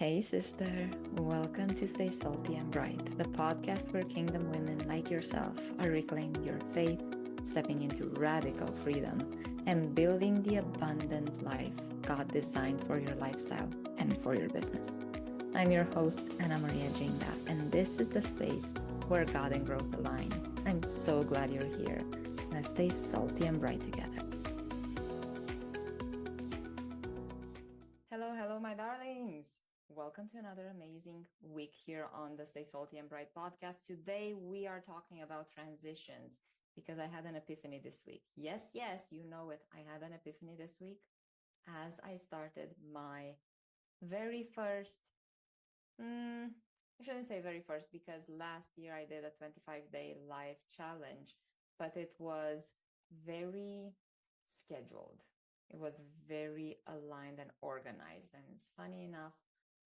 Hey, sister. Welcome to Stay Salty and Bright, the podcast where kingdom women like yourself are reclaiming your faith, stepping into radical freedom, and building the abundant life God designed for your lifestyle and for your business. I'm your host, Ana Maria Jinga, and this is the space where God and growth align. I'm so glad you're here. Let's stay salty and bright together. Hello, my darlings. Welcome to another amazing week here on the Stay Salty and Bright podcast. Today, we are talking about transitions because I had an epiphany this week. Yes, you know it. I had an epiphany this week as I started my very first, I shouldn't say very first because last year I did a 25-day life challenge, but it was very scheduled. It was very aligned and organized. And it's funny enough,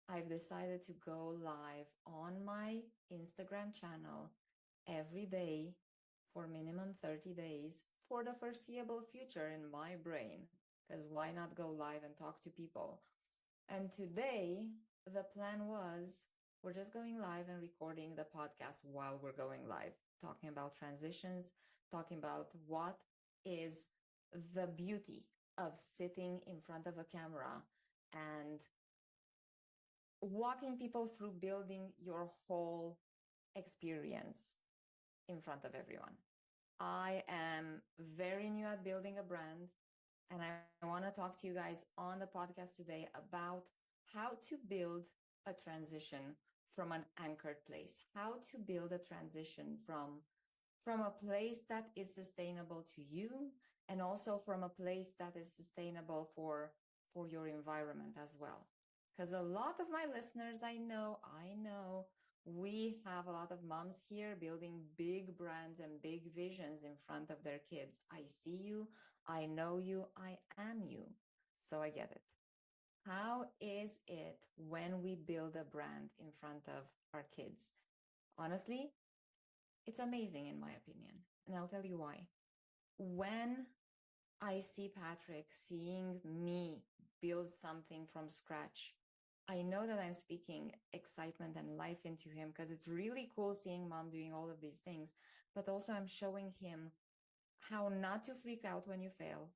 I've decided to go live on my Instagram channel every day for minimum 30 days for the foreseeable future in my brain. Because why not go live and talk to people? And today, the plan was we're just going live and recording the podcast while we're going live, talking about transitions, talking about what is the beauty of sitting in front of a camera and walking people through building your whole experience in front of everyone. I am very new at building a brand, and I want to talk to you guys on the podcast today about how to build a transition from an anchored place, how to build a transition from a place that is sustainable to you and also from a place that is sustainable for your environment as well. Because a lot of my listeners, I know, we have a lot of moms here building big brands and big visions in front of their kids. I see you, I know you, I am you. So I get it. How is it when we build a brand in front of our kids? Honestly, it's amazing in my opinion. And I'll tell you why. When I see Patrick seeing me build something from scratch, I know that I'm speaking excitement and life into him because it's really cool seeing mom doing all of these things. But also, I'm showing him how not to freak out when you fail,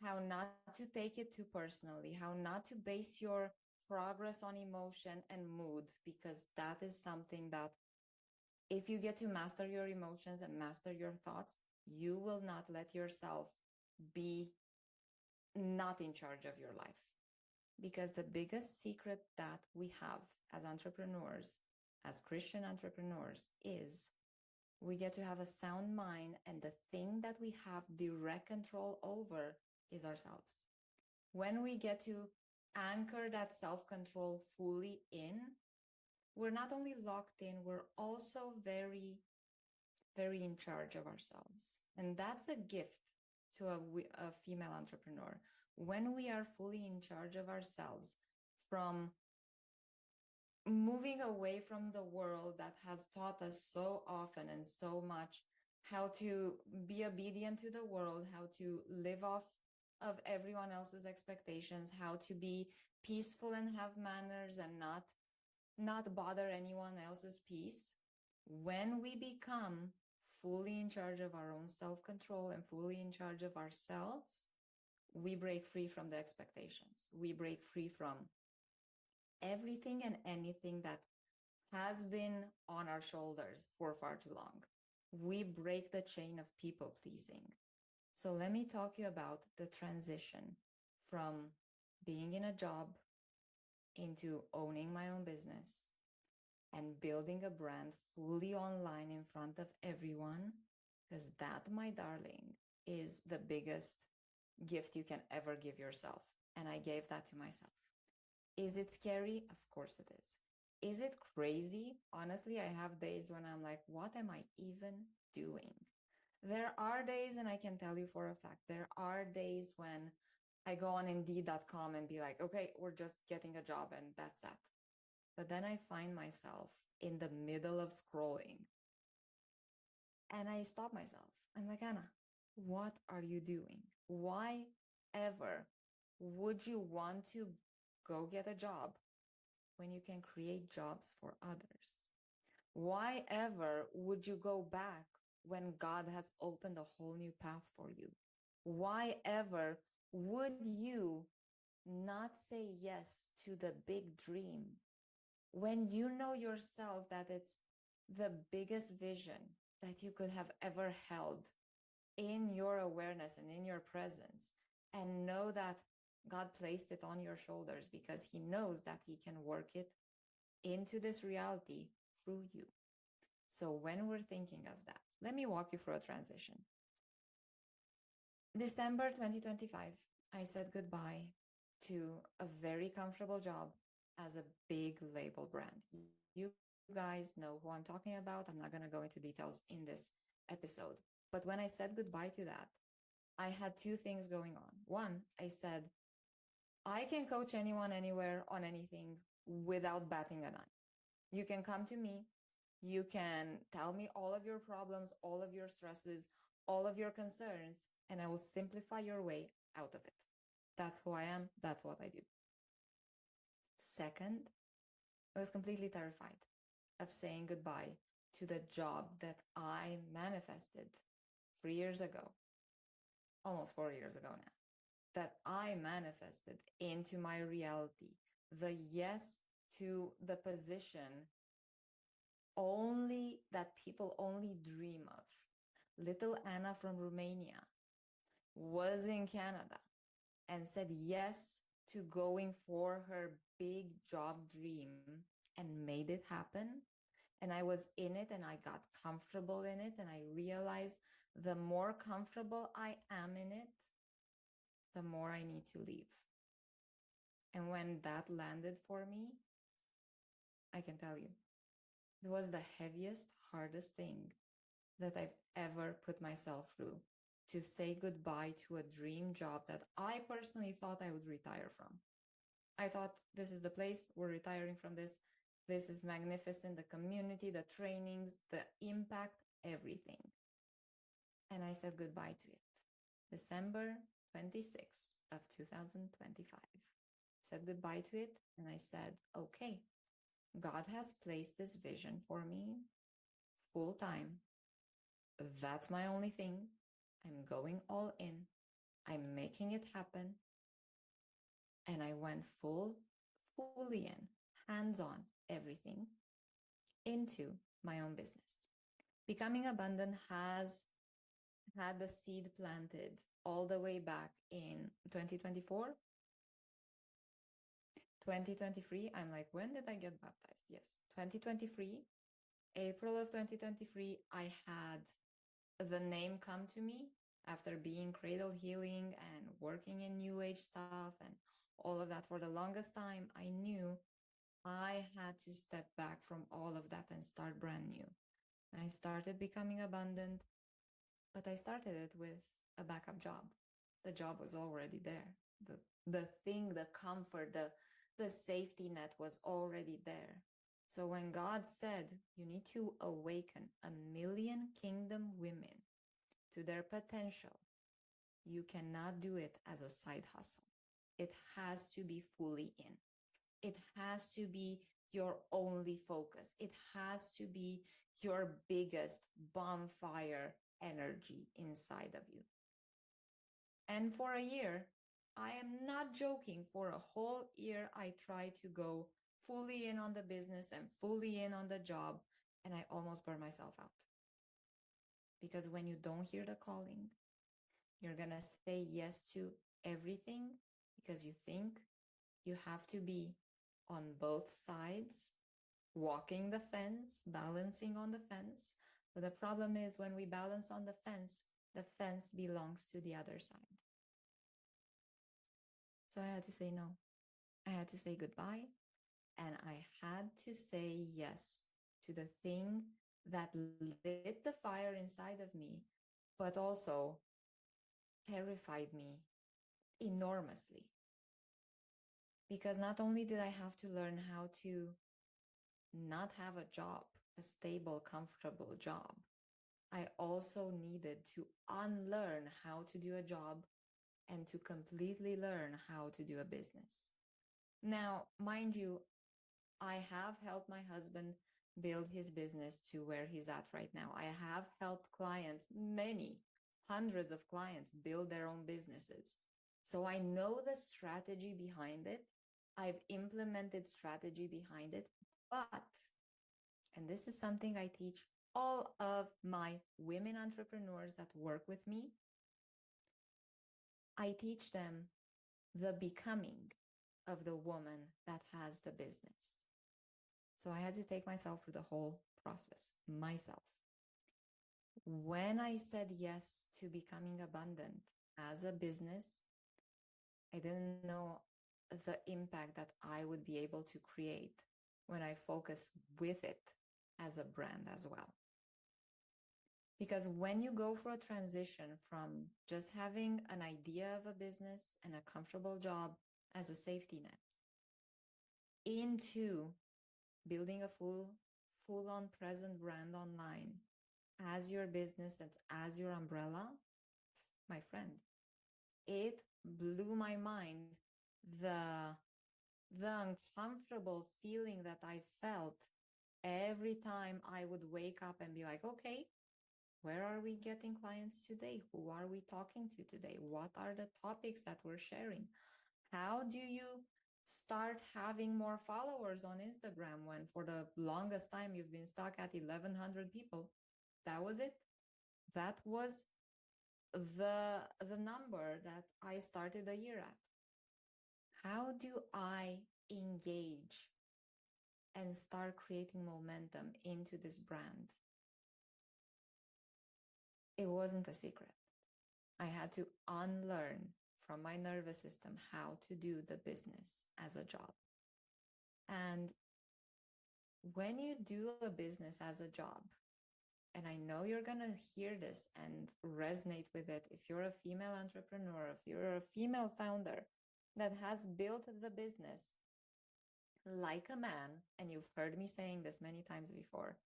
how not to take it too personally, how not to base your progress on emotion and mood, because that is something that if you get to master your emotions and master your thoughts, you will not let yourself be not in charge of your life. Because the biggest secret that we have as entrepreneurs, as Christian entrepreneurs, is we get to have a sound mind, and the thing that we have direct control over is ourselves. When we get to anchor that self-control fully in, we're not only locked in, we're also very, very in charge of ourselves. And that's a gift to a female entrepreneur. When we are fully in charge of ourselves, from moving away from the world that has taught us so often and so much how to be obedient to the world, how to live off of everyone else's expectations, how to be peaceful and have manners and not bother anyone else's peace. When we become fully in charge of our own self-control and fully in charge of ourselves, we break free from the expectations. We break free from everything and anything that has been on our shoulders for far too long. We break the chain of people pleasing. So let me talk to you about the transition from being in a job into owning my own business and building a brand fully online in front of everyone, because that, my darling, is the biggest gift you can ever give yourself. And I gave that to myself. Is it scary? Of course it is. Is it crazy? Honestly, I have days when I'm like, what am I even doing? There are days, and I can tell you for a fact, there are days when I go on Indeed.com and be like, okay, we're just getting a job and that's that. But then I find myself in the middle of scrolling and I stop myself. I'm like, Anna, what are you doing? Why ever would you want to go get a job when you can create jobs for others? Why ever would you go back when God has opened a whole new path for you? Why ever would you not say yes to the big dream when you know yourself that it's the biggest vision that you could have ever held in your awareness and in your presence, and know that God placed it on your shoulders because He knows that He can work it into this reality through you? So when we're thinking of that, let me walk you through a transition. December 2025, I said goodbye to a very comfortable job as a big label brand. You guys know who I'm talking about. I'm not going to go into details in this episode. But when I said goodbye to that, I had two things going on. One, I said, I can coach anyone, anywhere, on anything without batting an eye. You can come to me. You can tell me all of your problems, all of your stresses, all of your concerns, and I will simplify your way out of it. That's who I am. That's what I do. Second, I was completely terrified of saying goodbye to the job that I manifested 3 years ago, almost 4 years ago now, that I manifested into my reality. The yes to the position only that people only dream of. Little Anna from Romania was in Canada and said yes to going for her big job dream and made it happen. And I was in it and I got comfortable in it. And I realized the more comfortable I am in it, the more I need to leave. And when that landed for me, I can tell you, it was the heaviest, hardest thing that I've ever put myself through, to say goodbye to a dream job that I personally thought I would retire from. I thought, this is the place, we're retiring from this. This is magnificent, the community, the trainings, the impact, everything. And I said goodbye to it. December 26th of 2025. Said goodbye to it, and I said, okay, God has placed this vision for me full time. That's my only thing. I'm going all in. I'm making it happen. And I went fully in, hands on, everything into my own business. Becoming Abundant has had the seed planted all the way back in 2024. 2023, I'm like, when did I get baptized? Yes, 2023, April of 2023, I had the name come to me after being cradle healing and working in new age stuff and all of that. For the longest time, I knew I had to step back from all of that and start brand new. I started Becoming Abundant, but I started it with a backup job. The job was already there. The thing, the comfort, the safety net was already there. So when God said, you need to awaken 1,000,000 kingdom women to their potential, you cannot do it as a side hustle. It has to be fully in. It has to be your only focus. It has to be your biggest bonfire energy inside of you. And for a year, I am not joking, for a whole year, I tried to go fully in on the business and fully in on the job, and I almost burned myself out. Because when you don't hear the calling, you're going to say yes to everything because you think you have to be on both sides, walking the fence, balancing on the fence. But the problem is, when we balance on the fence belongs to the other side. So I had to say no. I had to say goodbye. And I had to say yes to the thing that lit the fire inside of me, but also terrified me enormously. Because not only did I have to learn how to not have a job, a stable, comfortable job, I also needed to unlearn how to do a job and to completely learn how to do a business. Now, mind you, I have helped my husband build his business to where he's at right now. I have helped clients, many hundreds of clients, build their own businesses. So I know the strategy behind it. I've implemented strategy behind it. But, and this is something I teach all of my women entrepreneurs that work with me, I teach them the becoming of the woman that has the business. So I had to take myself through the whole process myself. When I said yes to becoming abundant as a business, I didn't know the impact that I would be able to create when I focus with it as a brand as well. Because when you go for a transition from just having an idea of a business and a comfortable job as a safety net into building a full-on present brand online as your business and as your umbrella, my friend, it blew my mind the uncomfortable feeling that I felt every time I would wake up and be like, okay, where are we getting clients today? Who are we talking to today? What are the topics that we're sharing? How do you start having more followers on Instagram when for the longest time you've been stuck at 1,100 people? That was it. That was the number that I started the year at. How do I engage and start creating momentum into this brand? It wasn't a secret. I had to unlearn from my nervous system how to do the business as a job. And when you do a business as a job, and I know you're going to hear this and resonate with it if you're a female entrepreneur, if you're a female founder that has built the business like a man, and you've heard me saying this many times before,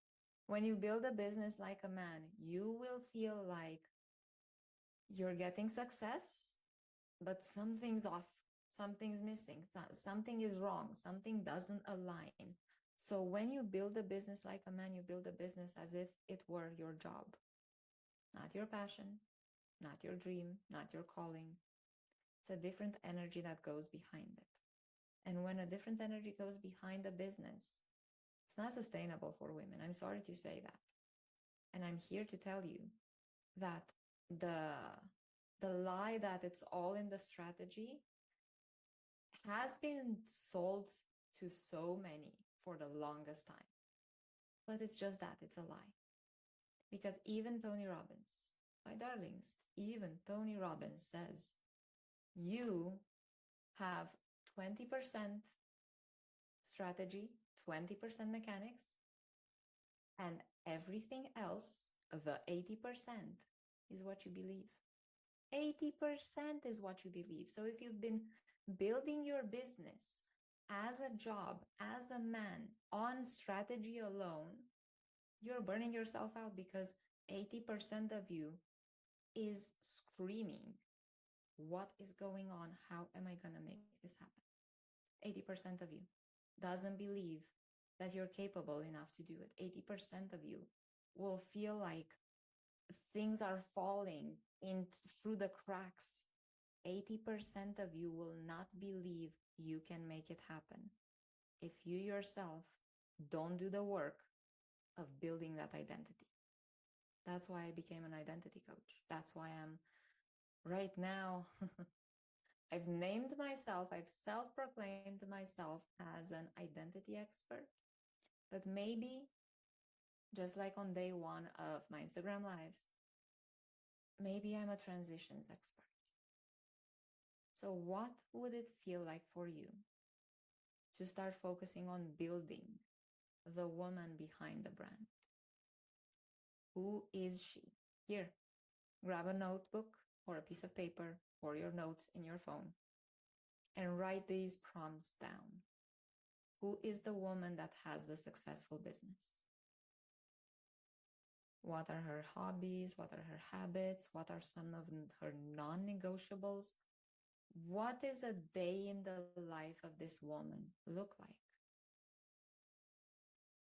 when you build a business like a man, you will feel like you're getting success, but something's off, something's missing, something is wrong, something doesn't align. So when you build a business like a man, you build a business as if it were your job, not your passion, not your dream, not your calling. It's a different energy that goes behind it. And when a different energy goes behind a business, it's not sustainable for women. I'm sorry to say that. And I'm here to tell you that the lie that it's all in the strategy has been sold to so many for the longest time. But it's just that, it's a lie. Because even Tony Robbins, my darlings, even Tony Robbins says, you have 20% strategy, 20% mechanics, and everything else, the 80%, is what you believe. 80% is what you believe. So if you've been building your business as a job, as a man, on strategy alone, you're burning yourself out because 80% of you is screaming, what is going on? How am I going to make this happen? 80% of you doesn't believe that you're capable enough to do it. 80% of you will feel like things are falling in through the cracks. 80% of you will not believe you can make it happen if you yourself don't do the work of building that identity. That's why I became an identity coach. That's why I'm right now, I've named myself, I've self-proclaimed myself as an identity expert, but maybe just like on day one of my Instagram lives, maybe I'm a transitions expert. So what would it feel like for you to start focusing on building the woman behind the brand? Who is she? Here, grab a notebook or a piece of paper or your notes in your phone and write these prompts down. Who is the woman that has the successful business? What are her hobbies? What are her habits? What are some of her non-negotiables? What is a day in the life of this woman look like?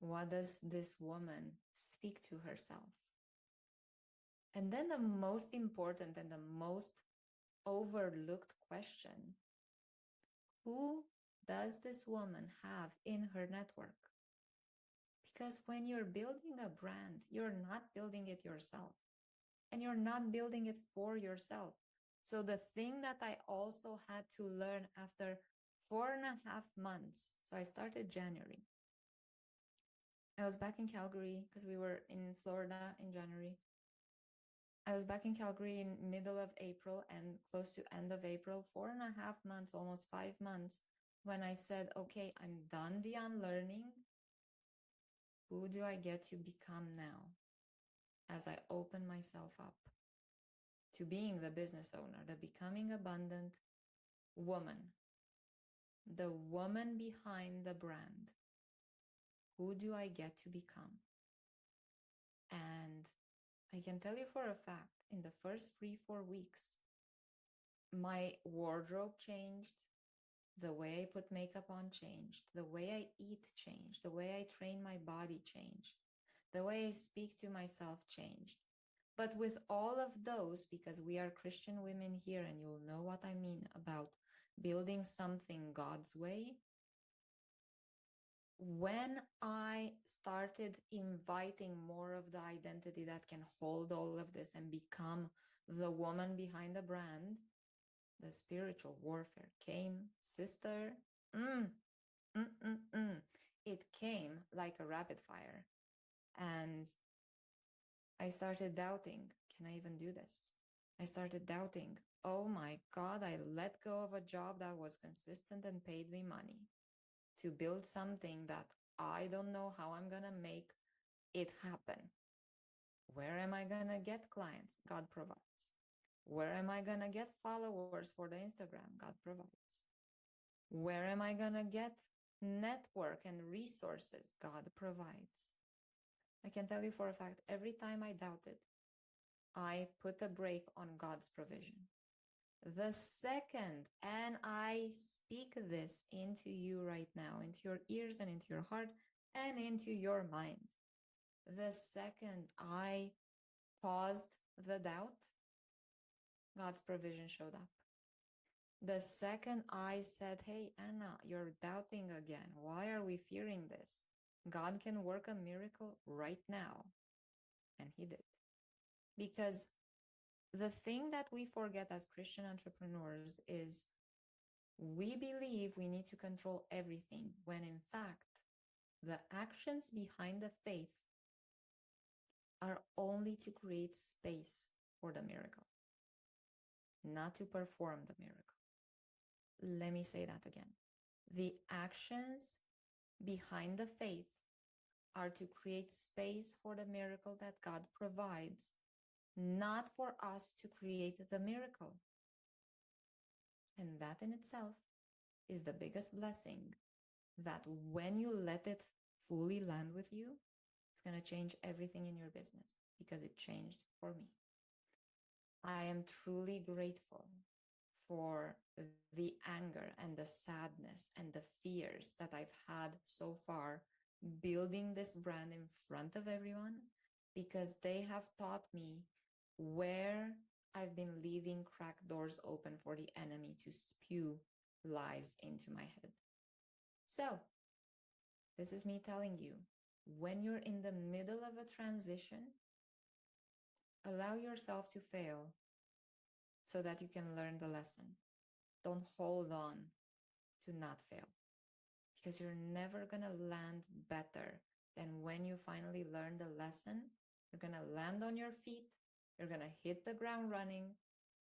What does this woman speak to herself? And then the most important and the most overlooked question: who does this woman have in her network? Because when you're building a brand, you're not building it yourself, and you're not building it for yourself. So the thing that I also had to learn after 4.5 months, so I started January. I was back in Calgary because we were in Florida in January. I was back in Calgary in middle of April and close to end of April, 4.5 months, almost 5 months, when I said, okay, I'm done the unlearning. Who do I get to become now as I open myself up to being the business owner, the becoming abundant woman, the woman behind the brand? Who do I get to become? And I can tell you for a fact, in the first 3-4 weeks, my wardrobe changed, the way I put makeup on changed, the way I eat changed, the way I train my body changed, the way I speak to myself changed. But with all of those, because we are Christian women here, and you'll know what I mean about building something God's way, when I started inviting more of the identity that can hold all of this and become the woman behind the brand, the spiritual warfare came, sister. It came like a rapid fire. And I started doubting, can I even do this? I started doubting, oh my God, I let go of a job that was consistent and paid me money to build something that I don't know how I'm going to make it happen. Where am I going to get clients? God provides. Where am I going to get followers for the Instagram? God provides. Where am I going to get network and resources? God provides. I can tell you for a fact, every time I doubted, I put a brake on God's provision. The second, and I speak this into you right now, into your ears and into your heart and into your mind. The second I paused the doubt, God's provision showed up. The second I said, hey, Anna, you're doubting again. Why are we fearing this? God can work a miracle right now. And he did. Because the thing that we forget as Christian entrepreneurs is we believe we need to control everything, when in fact, the actions behind the faith are only to create space for the miracle, not to perform the miracle. Let me say that again. The actions behind the faith are to create space for the miracle that God provides, not for us to create the miracle. And that in itself is the biggest blessing, that when you let it fully land with you, it's going to change everything in your business, because it changed for me. I am truly grateful for the anger and the sadness and the fears that I've had so far building this brand in front of everyone, because they have taught me where I've been leaving cracked doors open for the enemy to spew lies into my head. So, this is me telling you, when you're in the middle of a transition, allow yourself to fail so that you can learn the lesson. Don't hold on to not fail, because you're never going to land better than when you finally learn the lesson. You're going to land on your feet, you're going to hit the ground running,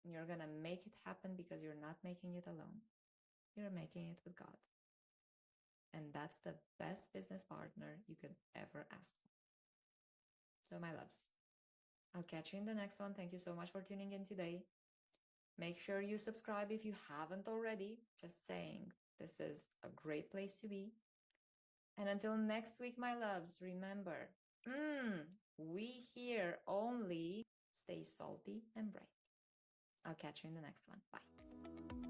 and you're going to make it happen, because you're not making it alone. You're making it with God. And that's the best business partner you could ever ask for. So, my loves, I'll catch you in the next one. Thank you so much for tuning in today. Make sure you subscribe if you haven't already. Just saying, this is a great place to be. And until next week, my loves, remember, we here only stay salty and bright. I'll catch you in the next one. Bye.